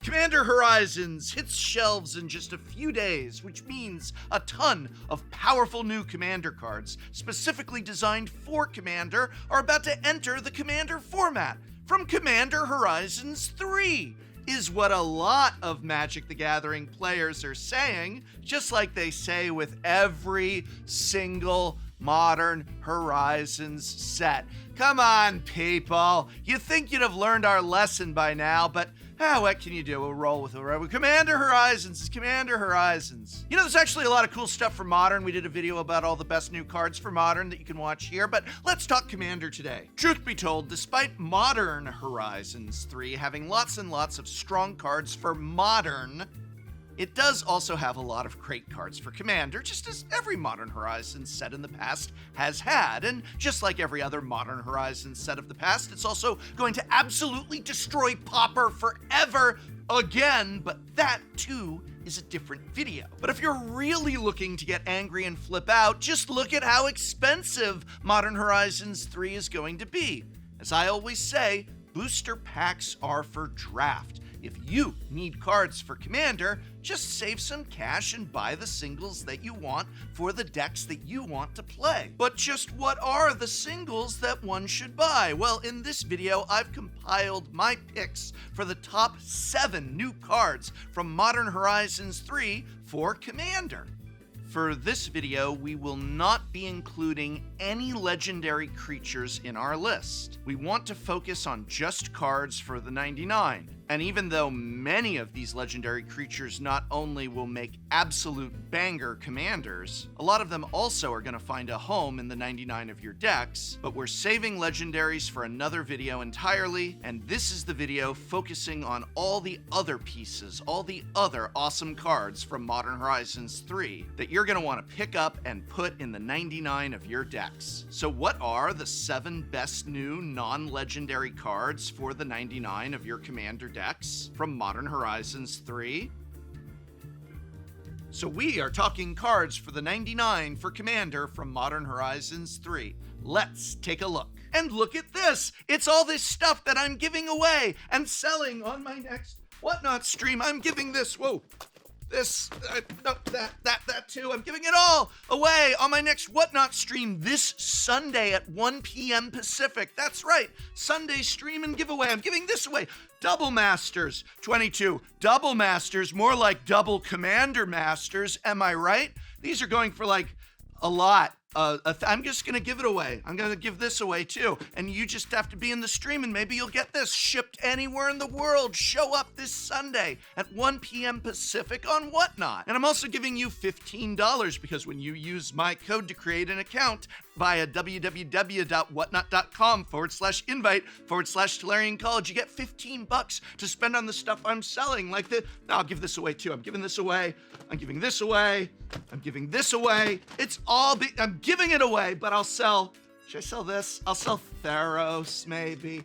Commander Horizons hits shelves in just a few days, which means a ton of powerful new Commander cards, specifically designed for Commander, are about to enter the Commander format from Commander Horizons 3, is what a lot of Magic the Gathering players are saying, just like they say with every single Modern Horizons set. Come on, people. You think you'd have learned our lesson by now, but what can you do? We'll roll with it. Commander Horizons is Commander Horizons. You know, there's actually a lot of cool stuff for Modern. We did a video about all the best new cards for Modern that you can watch here, but let's talk Commander today. Truth be told, despite Modern Horizons 3 having lots and lots of strong cards for Modern, it does also have a lot of great cards for Commander, just as every Modern Horizons set in the past has had. And just like every other Modern Horizons set of the past, it's also going to absolutely destroy Pauper forever again, but that too is a different video. But if you're really looking to get angry and flip out, just look at how expensive Modern Horizons 3 is going to be. As I always say, booster packs are for draft. If you need cards for Commander, just save some cash and buy the singles that you want for the decks that you want to play. But just what are the singles that one should buy? Well, in this video, I've compiled my picks for the top 7 new cards from Modern Horizons 3 for Commander. For this video, we will not be including any legendary creatures in our list. We want to focus on just cards for the 99. And even though many of these legendary creatures not only will make absolute banger commanders, a lot of them also are going to find a home in the 99 of your decks, but we're saving legendaries for another video entirely, and this is the video focusing on all the other pieces, all the other awesome cards from Modern Horizons 3 that you're going to want to pick up and put in the 99 of your decks. So what are the 7 best new non-legendary cards for the 99 of your Commander decks from Modern Horizons 3? So we are talking cards for the 99 for Commander from Modern Horizons 3. Let's take a look. And look at this! It's all this stuff that I'm giving away and selling on my next Whatnot stream. I'm giving this, that too. I'm giving it all away on my next Whatnot stream this Sunday at 1 p.m. Pacific. That's right, Sunday stream and giveaway. I'm giving this away. Double Masters 22. Double Masters, more like double Commander Masters. Am I right? These are going for like a lot. I'm just going to give it away. I'm going to give this away too. And you just have to be in the stream and maybe you'll get this shipped anywhere in the world. Show up this Sunday at 1 p.m. Pacific on Whatnot. And I'm also giving you $15 because when you use my code to create an account via www.whatnot.com/invite/Tolarian College, you get $15 to spend on the stuff I'm selling. I'll give this away too. I'm giving this away. I'm giving this away. I'm giving this away. I'm giving it away, but I'll sell. Should I sell this? I'll sell Theros, maybe.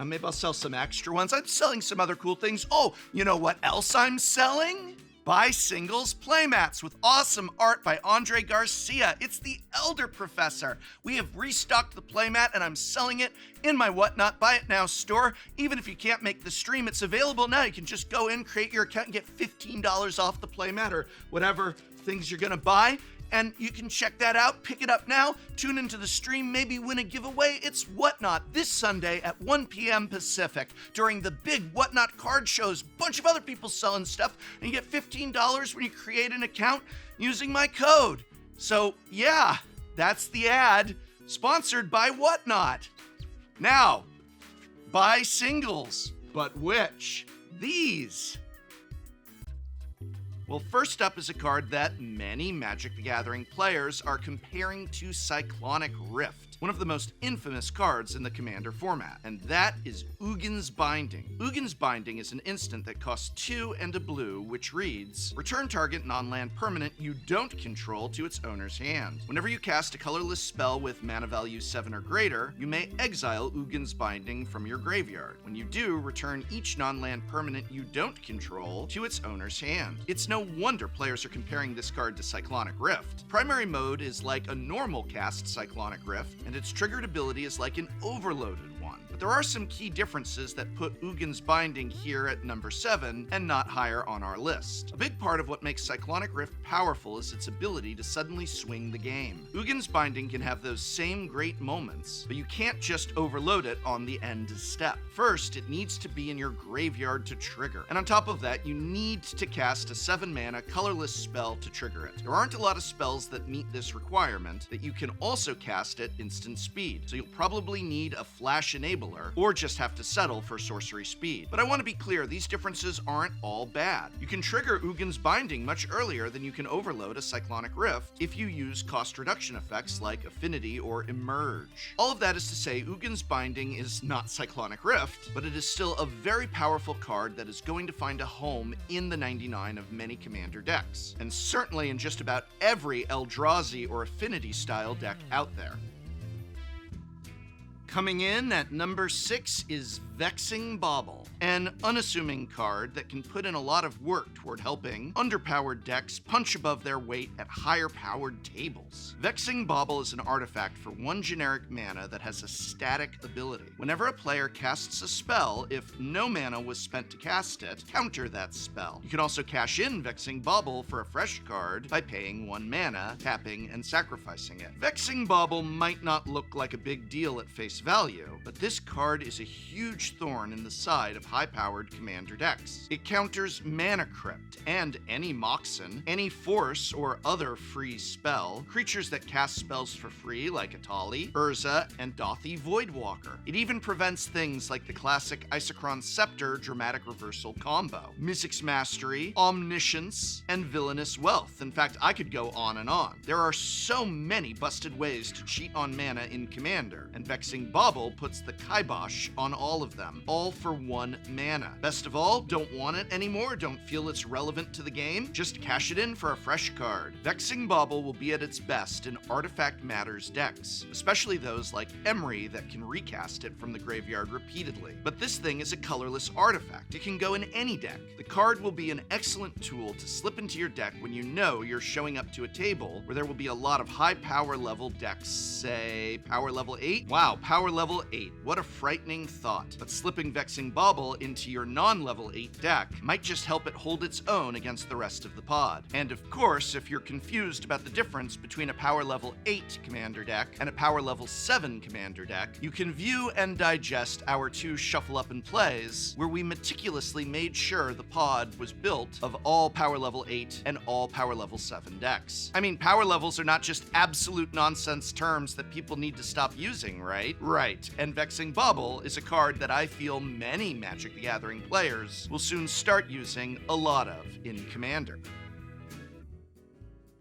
Maybe I'll sell some extra ones. I'm selling some other cool things. Oh, you know what else I'm selling? Buy singles playmats with awesome art by Andre Garcia. It's the Elder Professor. We have restocked the playmat and I'm selling it in my Whatnot Buy It Now store. Even if you can't make the stream, it's available now. You can just go in, create your account, and get $15 off the playmat or whatever things you're gonna buy. And you can check that out, pick it up now, tune into the stream, maybe win a giveaway. It's Whatnot this Sunday at 1 p.m. Pacific during the big Whatnot card shows. Bunch of other people selling stuff, and you get $15 when you create an account using my code. So yeah, that's the ad, sponsored by Whatnot. Now, buy singles, but which? These. Well, first up is a card that many Magic the Gathering players are comparing to Cyclonic Rift, one of the most infamous cards in the Commander format, and that is Ugin's Binding. Ugin's Binding is an instant that costs 2 and a blue, which reads, return target non-land permanent you don't control to its owner's hand. Whenever you cast a colorless spell with mana value 7 or greater, you may exile Ugin's Binding from your graveyard. When you do, return each non-land permanent you don't control to its owner's hand. It's no No wonder players are comparing this card to Cyclonic Rift. Primary mode is like a normal cast Cyclonic Rift, and its triggered ability is like an overloaded one. But there are some key differences that put Ugin's Binding here at number 7 and not higher on our list. A big part of what makes Cyclonic Rift powerful is its ability to suddenly swing the game. Ugin's Binding can have those same great moments, but you can't just overload it on the end step. First, it needs to be in your graveyard to trigger, and on top of that, you need to cast a 7-mana colorless spell to trigger it. There aren't a lot of spells that meet this requirement that you can also cast at instant speed, so you'll probably need a flash enabler or just have to settle for sorcery speed. But I want to be clear, these differences aren't all bad. You can trigger Ugin's Binding much earlier than you can overload a Cyclonic Rift if you use cost reduction effects like Affinity or Emerge. All of that is to say, Ugin's Binding is not Cyclonic Rift, but it is still a very powerful card that is going to find a home in the 99 of many commander decks, and certainly in just about every Eldrazi or Affinity style deck out there. Coming in at number 6 is Vexing Bauble, an unassuming card that can put in a lot of work toward helping underpowered decks punch above their weight at higher powered tables. Vexing Bauble is an artifact for 1 generic mana that has a static ability. Whenever a player casts a spell, if no mana was spent to cast it, counter that spell. You can also cash in Vexing Bauble for a fresh card by paying 1 mana, tapping, and sacrificing it. Vexing Bauble might not look like a big deal at face value, but this card is a huge thorn in the side of high-powered commander decks. It counters Mana Crypt and any Moxen, any Force or other free spell, creatures that cast spells for free like Atali, Urza, and Dothi Voidwalker. It even prevents things like the classic Isochron Scepter Dramatic Reversal combo, Mizzix Mastery, Omniscience, and Villainous Wealth. In fact, I could go on and on. There are so many busted ways to cheat on mana in Commander, and Vexing Bauble puts the kibosh on all of them, all for 1 mana. Best of all, don't want it anymore, don't feel it's relevant to the game? Just cash it in for a fresh card. Vexing Bauble will be at its best in Artifact Matters decks, especially those like Emry that can recast it from the graveyard repeatedly. But this thing is a colorless artifact. It can go in any deck. The card will be an excellent tool to slip into your deck when you know you're showing up to a table where there will be a lot of high power level decks, say power level 8? Wow, power level 8. What a frightening thought. But slipping Vexing Bauble into your non-level 8 deck might just help it hold its own against the rest of the pod. And of course, if you're confused about the difference between a power level 8 commander deck and a power level 7 commander deck, you can view and digest our 2 Shuffle Up and Plays, where we meticulously made sure the pod was built of all power level 8 and all power level 7 decks. I mean, power levels are not just absolute nonsense terms that people need to stop using, right? Right, and Vexing Bauble is a card that I feel many Magic the Gathering players will soon start using a lot of in Commander.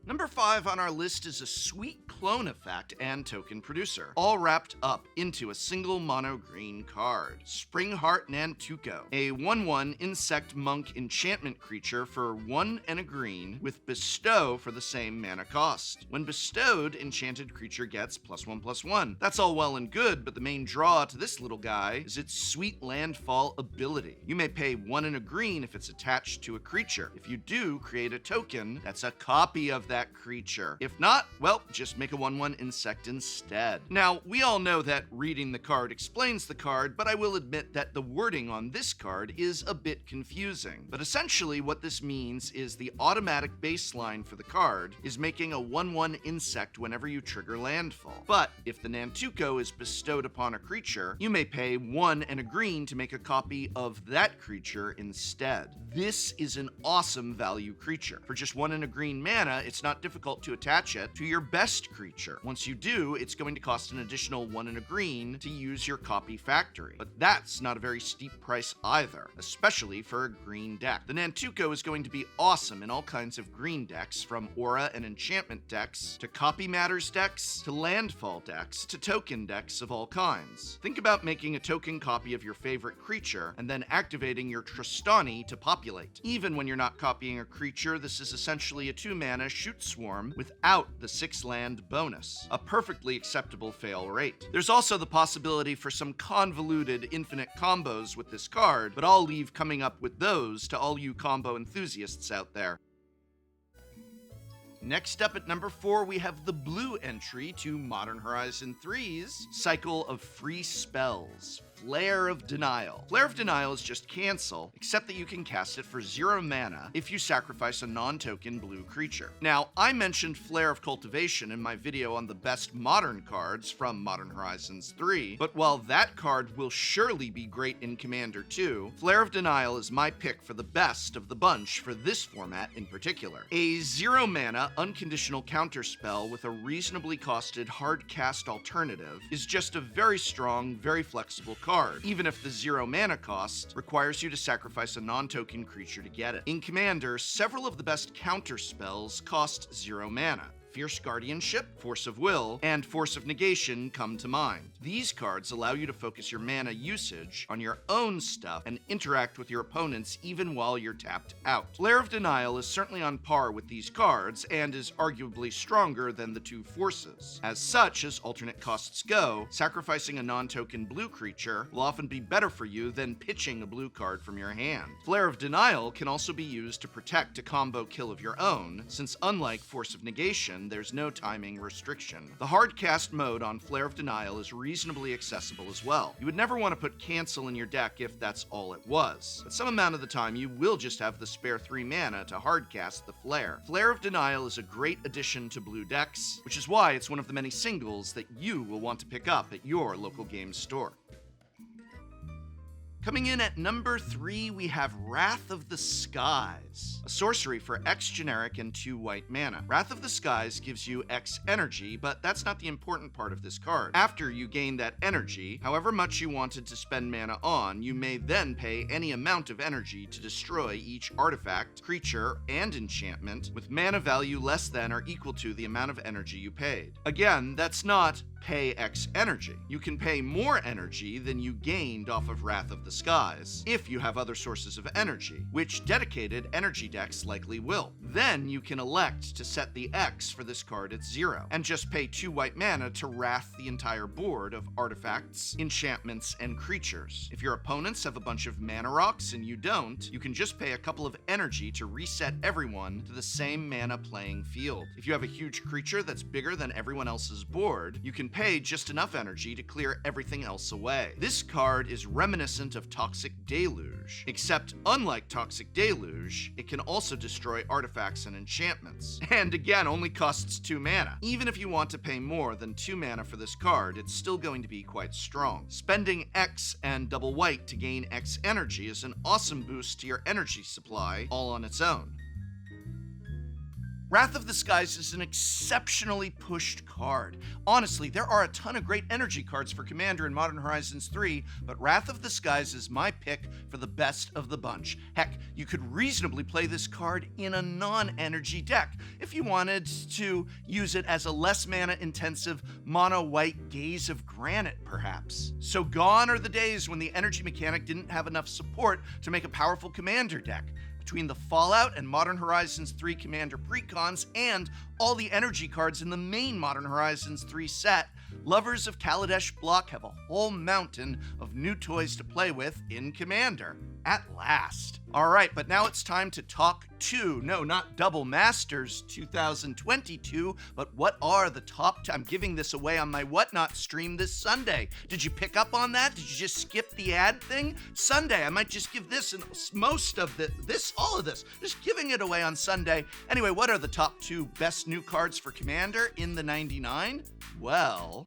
Number 5 on our list is a sweet clone effect and token producer, all wrapped up into a single mono green card. Springheart Nantuko, a 1/1 insect monk enchantment creature for 1 and a green with bestow for the same mana cost. When bestowed, enchanted creature gets +1/+1. That's all well and good, but the main draw to this little guy is its sweet landfall ability. You may pay 1 and a green if it's attached to a creature. If you do, create a token that's a copy of that creature. If not, well, just make a 1/1 insect instead. Now, we all know that reading the card explains the card, but I will admit that the wording on this card is a bit confusing. But essentially what this means is the automatic baseline for the card is making a 1/1 insect whenever you trigger landfall. But if the Nantuko is bestowed upon a creature, you may pay 1 and a green to make a copy of that creature instead. This is an awesome value creature. For just 1 and a green mana, it's not difficult to attach it to your best creature. Once you do, it's going to cost an additional 1 and a green to use your copy factory. But that's not a very steep price either, especially for a green deck. The Nantuko is going to be awesome in all kinds of green decks, from aura and enchantment decks, to copy matters decks, to landfall decks, to token decks of all kinds. Think about making a token copy of your favorite creature and then activating your Tristani to populate. Even when you're not copying a creature, this is essentially a 2-mana shoot swarm without the 6-land bonus, a perfectly acceptable fail rate. There's also the possibility for some convoluted infinite combos with this card, but I'll leave coming up with those to all you combo enthusiasts out there. Next up at number 4, we have the blue entry to Modern Horizon 3's cycle of free spells, Flare of Denial. Flare of Denial is just cancel, except that you can cast it for 0 mana if you sacrifice a non-token blue creature. Now, I mentioned Flare of Cultivation in my video on the best modern cards from Modern Horizons 3, but while that card will surely be great in Commander 2, Flare of Denial is my pick for the best of the bunch for this format in particular. A 0 mana unconditional counterspell with a reasonably costed hard cast alternative is just a very strong, very flexible card, even if the 0 mana cost requires you to sacrifice a non-token creature to get it. In Commander, several of the best counter spells cost 0 mana. Fierce Guardianship, Force of Will, and Force of Negation come to mind. These cards allow you to focus your mana usage on your own stuff and interact with your opponents even while you're tapped out. Flare of Denial is certainly on par with these cards and is arguably stronger than the two forces. As such, as alternate costs go, sacrificing a non-token blue creature will often be better for you than pitching a blue card from your hand. Flare of Denial can also be used to protect a combo kill of your own, since unlike Force of Negation, there's no timing restriction. The hard cast mode on Flare of Denial is reasonably accessible as well. You would never want to put cancel in your deck if that's all it was, but some amount of the time you will just have the spare 3 mana to hard cast the Flare. Flare of Denial is a great addition to blue decks, which is why it's one of the many singles that you will want to pick up at your local games store. Coming in at number 3, we have Wrath of the Skies, a sorcery for X generic and 2 white mana. Wrath of the Skies gives you X energy, but that's not the important part of this card. After you gain that energy, however much you wanted to spend mana on, you may then pay any amount of energy to destroy each artifact, creature, and enchantment with mana value less than or equal to the amount of energy you paid. Again, that's not pay X energy. You can pay more energy than you gained off of Wrath of the Skies if you have other sources of energy, which dedicated energy decks likely will. Then you can elect to set the X for this card at 0, and just pay 2 white mana to wrath the entire board of artifacts, enchantments, and creatures. If your opponents have a bunch of mana rocks and you don't, you can just pay a couple of energy to reset everyone to the same mana playing field. If you have a huge creature that's bigger than everyone else's board, you can pay just enough energy to clear everything else away. This card is reminiscent of Toxic Deluge, except unlike Toxic Deluge, it can also destroy artifacts and enchantments, and again only costs 2 mana. Even if you want to pay more than 2 mana for this card, it's still going to be quite strong. Spending X and double white to gain X energy is an awesome boost to your energy supply all on its own. Wrath of the Skies is an exceptionally pushed card. Honestly, there are a ton of great energy cards for Commander in Modern Horizons 3, but Wrath of the Skies is my pick for the best of the bunch. Heck, you could reasonably play this card in a non-energy deck if you wanted to use it as a less mana-intensive mono-white Gaze of Granite, perhaps. So gone are the days when the energy mechanic didn't have enough support to make a powerful Commander deck. Between the Fallout and Modern Horizons 3 Commander precons and all the energy cards in the main Modern Horizons 3 set, lovers of Kaladesh Block have a whole mountain of new toys to play with in Commander. At last. Alright, but now it's time to talk not Double Masters 2022, but what are the top I'm giving this away on my Whatnot stream this Sunday. Did you pick up on that? Did you just skip the ad thing? Sunday, I might just give this and most of all of this, just giving it away on Sunday. Anyway, what are the top 2 best new cards for Commander in the 99? Well,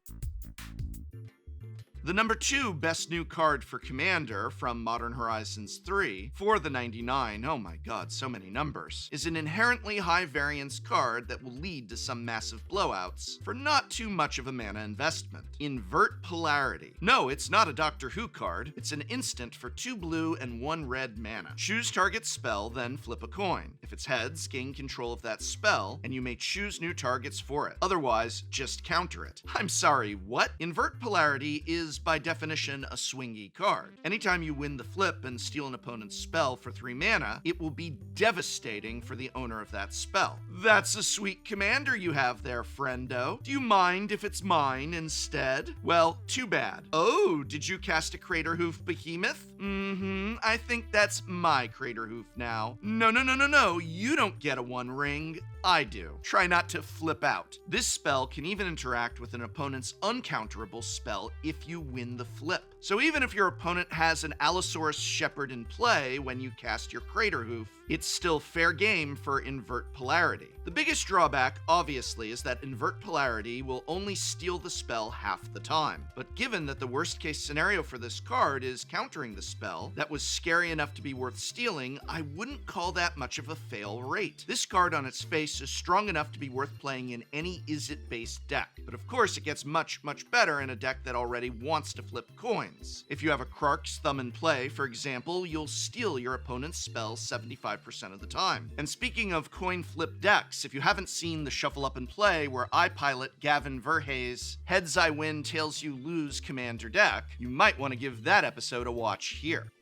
the number 2 best new card for Commander from Modern Horizons 3 for the 99, oh my god, so many numbers, is an inherently high variance card that will lead to some massive blowouts for not too much of a mana investment. Invert Polarity. No, it's not a Doctor Who card, it's an instant for 2 blue and 1 red mana. Choose target spell, then flip a coin. If it's heads, gain control of that spell, and you may choose new targets for it. Otherwise, just counter it. I'm sorry, what? Invert Polarity is by definition a swingy card. Anytime you win the flip and steal an opponent's spell for 3 mana, it will be devastating for the owner of that spell. That's a sweet commander you have there, friendo. Do you mind if it's mine instead? Well, too bad. Oh, did you cast a Crater Hoof Behemoth? I think that's my Crater Hoof now. No, you don't get a 1 ring. I do. Try not to flip out. This spell can even interact with an opponent's uncounterable spell if you win the flip. So even if your opponent has an Allosaurus Shepherd in play when you cast your Crater Hoof, it's still fair game for Invert Polarity. The biggest drawback, obviously, is that Invert Polarity will only steal the spell half the time. But given that the worst case scenario for this card is countering the spell that was scary enough to be worth stealing, I wouldn't call that much of a fail rate. This card on its face is strong enough to be worth playing in any Izzet-based deck. But of course, it gets much better in a deck that already wants to flip coins. If you have a Krark's Thumb in play, for example, you'll steal your opponent's spell 75% of the time. And speaking of coin flip decks, if you haven't seen the Shuffle Up and Play where I pilot Gavin Verhey's Heads I Win, Tails You Lose Commander deck, you might want to give that episode a watch here.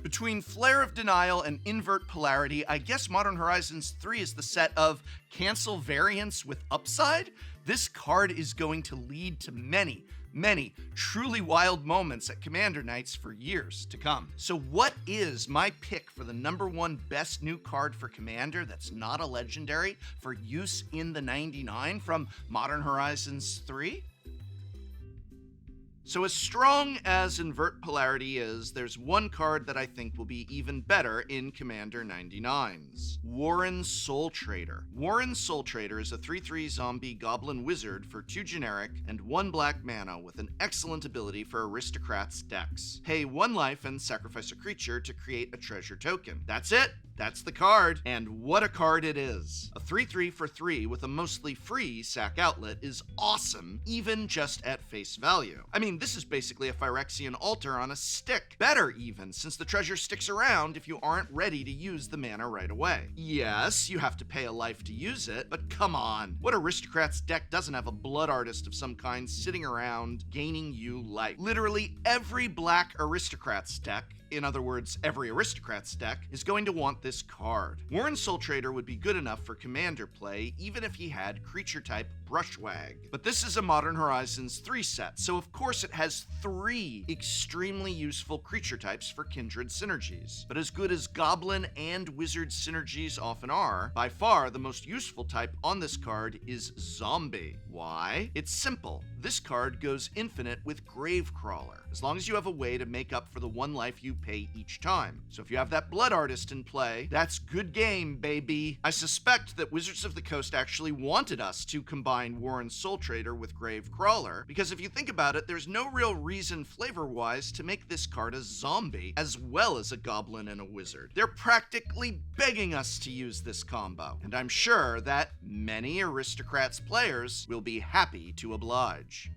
Between Flare of Denial and Invert Polarity, I guess Modern Horizons 3 is the set of cancel variants with upside. This card is going to lead to many truly wild moments at Commander Nights for years to come. So what is my pick for the #1 best new card for Commander that's not a legendary for use in the 99 from Modern Horizons 3? So as strong as Invert Polarity is, there's one card that I think will be even better in Commander 99's. Warren Soul Trader. Warren Soul Trader is a 3/3 zombie goblin wizard for 2 generic and 1 black mana with an excellent ability for aristocrats decks. Pay 1 life and sacrifice a creature to create a treasure token. That's it! That's the card, and what a card it is. A 3/3 for 3 with a mostly free sack outlet is awesome, even just at face value. I mean, this is basically a Phyrexian altar on a stick. Better even, since the treasure sticks around if you aren't ready to use the mana right away. Yes, you have to pay a life to use it, but come on. What aristocrat's deck doesn't have a blood artist of some kind sitting around gaining you life? Literally every black aristocrat's deck, in other words, every aristocrat's deck, is going to want this card. Warren Soul Trader would be good enough for Commander play, even if he had creature type Brushwag. But this is a Modern Horizons 3 set, so of course it has 3 extremely useful creature types for Kindred synergies. But as good as Goblin and Wizard synergies often are, by far the most useful type on this card is Zombie. Why? It's simple. This card goes infinite with Gravecrawler, as long as you have a way to make up for the 1 life you pay each time. So if you have that Blood Artist in play, that's good game, baby. I suspect that Wizards of the Coast actually wanted us to combine Warren Soul Trader with Gravecrawler, because if you think about it, there's no real reason flavor-wise to make this card a zombie as well as a goblin and a wizard. They're practically begging us to use this combo, and I'm sure that many Aristocrats players will be happy to oblige.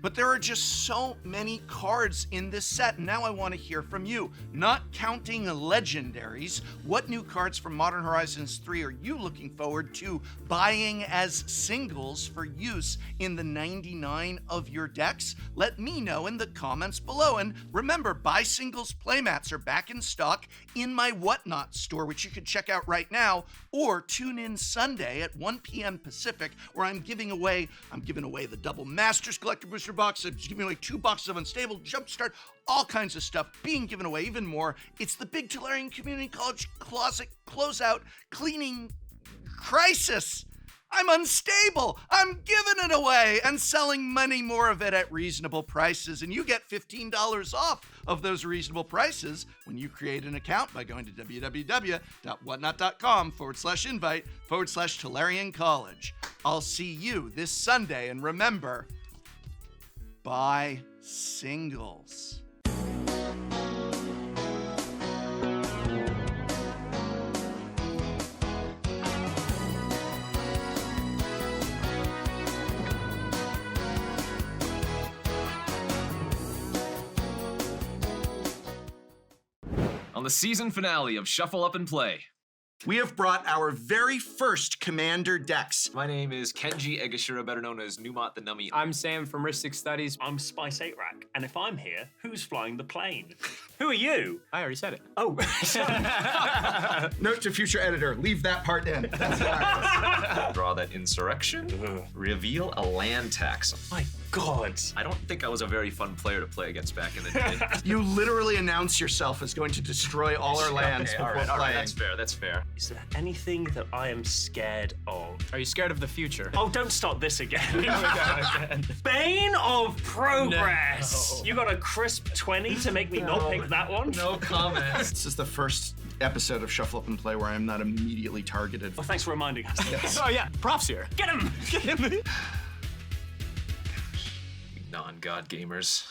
But there are just so many cards in this set, and now I want to hear from you. Not counting legendaries, what new cards from Modern Horizons 3 are you looking forward to buying as singles for use in the 99 of your decks? Let me know in the comments below. And remember, Buy Singles playmats are back in stock in my Whatnot store, which you can check out right now, or tune in Sunday at 1 p.m. Pacific, where I'm giving away the Double Masters Collector Booster box. I'm giving away 2 boxes of Unstable Jumpstart, all kinds of stuff being given away, even more. It's the big Tolarian Community College Closet Closeout Cleaning Crisis. I'm unstable. I'm giving it away and selling many more of it at reasonable prices. And you get $15 off of those reasonable prices when you create an account by going to www.whatnot.com/invite/Tolarian College. I'll see you this Sunday, and remember, buy singles. On the season finale of Shuffle Up and Play, We have brought our very first commander decks. My name is Kenji Egashira, better known as Numot the Nummy. I'm Sam from Ristic Studies. I'm Spice 8 Rack, and if I'm here, who's flying the plane? Who are you? I already said it. Oh, Note to future editor, leave that part in. That's hilarious. Draw that insurrection. Reveal a land tax. my God. I don't think I was a very fun player to play against back in the day. You literally announce yourself as going to destroy all our lands Okay, all before right, playing. that's fair, that's fair. Is there anything that I am scared of? Are you scared of the future? Oh, don't start this again. Bane of Progress. No. You got a crisp 20 to make me not pick that one? No comments. This is the first episode of Shuffle Up and Play where I'm not immediately targeted. Well, thanks for reminding us. Oh yeah, props here. Get him! Get him. Non-god gamers.